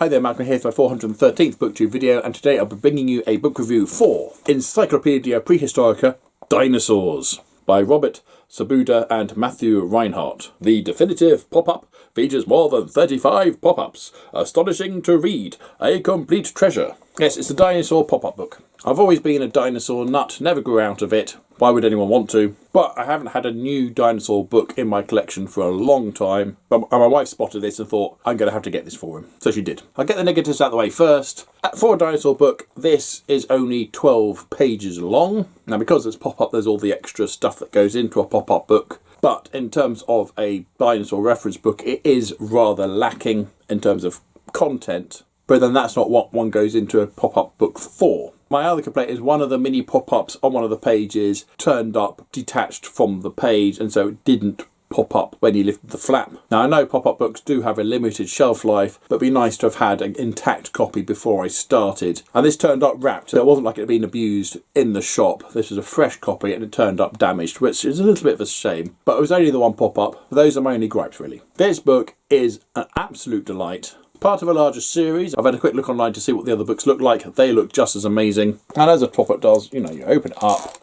Hi there, Malcolm here for my 413th Booktube video, and today I'll be bringing you a book review for Encyclopedia Prehistorica, Dinosaurs by Robert Sabuda and Matthew Reinhardt. The definitive pop-up features more than 35 pop-ups. Astonishing to read, a complete treasure. Yes, it's a dinosaur pop-up book. I've always been a dinosaur nut, never grew out of it. Why would anyone want to? But I haven't had a new dinosaur book in my collection for a long time. But my wife spotted this and thought, I'm going to have to get this for him. So she did. I'll get the negatives out of the way first. For a dinosaur book, this is only 12 pages long. Now, because it's pop-up, there's all the extra stuff that goes into a pop-up book. But in terms of a dinosaur reference book, it is rather lacking in terms of content. But then that's not what one goes into a pop-up book for. My other complaint is one of the mini pop-ups on one of the pages turned up detached from the page, and so it didn't pop up when you lifted the flap. Now, I know pop-up books do have a limited shelf life, but it'd be nice to have had an intact copy before I started. And this turned up wrapped, so it wasn't like it had been abused in the shop. This was a fresh copy and it turned up damaged, which is a little bit of a shame. But it was only the one pop-up. Those are my only gripes, really. This book is an absolute delight. Part of a larger series. I've had a quick look online to see what the other books look like. They look just as amazing. And as a pop-up does, you know, you open it up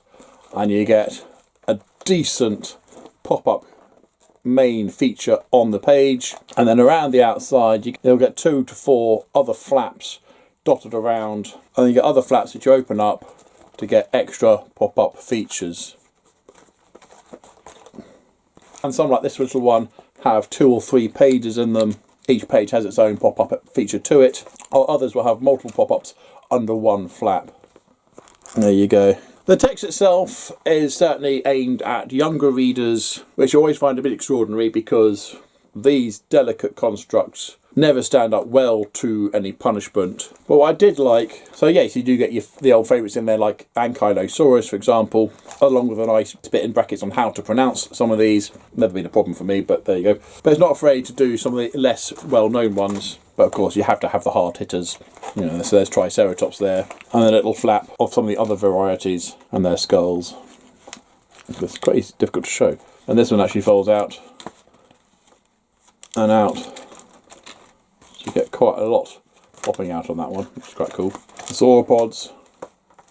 and you get a decent pop-up main feature on the page. And then around the outside, you'll get 2 to 4 other flaps dotted around. And then you get other flaps that you open up to get extra pop-up features. And some, like this little one, have 2 or 3 pages in them. Each page has its own pop-up feature to it, or others will have multiple pop-ups under one flap. There you go. The text itself is certainly aimed at younger readers, which I always find a bit extraordinary because these delicate constructs never stand up well to any punishment. But what I did like, so yes, you do get the old favourites in there like Ankylosaurus, for example, along with a nice bit in brackets on how to pronounce some of these. Never been a problem for me, but there you go. But it's not afraid to do some of the less well-known ones. But of course, you have to have the hard hitters. You know, so there's Triceratops there, and a little flap of some of the other varieties and their skulls. It's crazy difficult to show. And this one actually folds out and out. You get quite a lot popping out on that one, which is quite cool. The sauropods,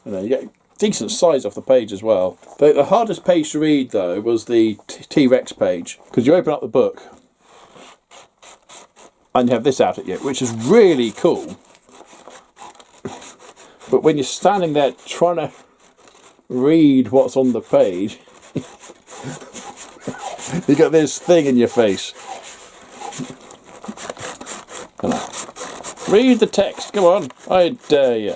you know, you get decent size off the page as well. But the hardest page to read though was the T-Rex page, because you open up the book and you have this out at you, which is really cool. But when you're standing there trying to read what's on the page, you got this thing in your face. Read the text, come on, I dare you.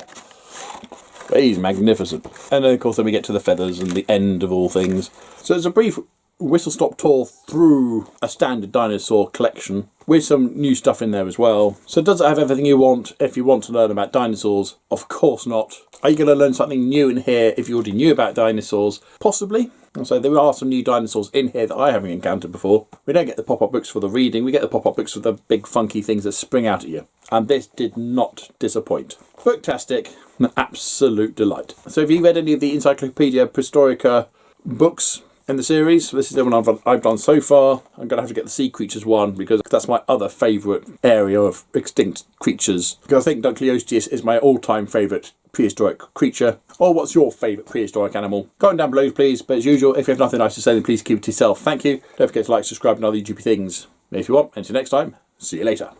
He's magnificent. And then of course then we get to the feathers and the end of all things. So it's a brief whistle-stop tour through a standard dinosaur collection with some new stuff in there as well. So does it have everything you want if you want to learn about dinosaurs? Of course not. Are you going to learn something new in here if you already knew about dinosaurs? Possibly. And so there are some new dinosaurs in here that I haven't encountered before. We don't get the pop-up books for the reading, we get the pop-up books for the big funky things that spring out at you. And this did not disappoint. Booktastic, an absolute delight. So have you read any of the Encyclopedia Prehistorica books in the series? This is the one I've done so far. I'm going to have to get the sea creatures one because that's my other favourite area of extinct creatures. Because I think Dunkleosteus is my all-time favourite prehistoric creature. Or what's your favourite prehistoric animal? Comment down below, please. But as usual, if you have nothing nice to say, then please keep it to yourself. Thank you. Don't forget to like, subscribe, and other YouTube things. If you want, until next time, see you later.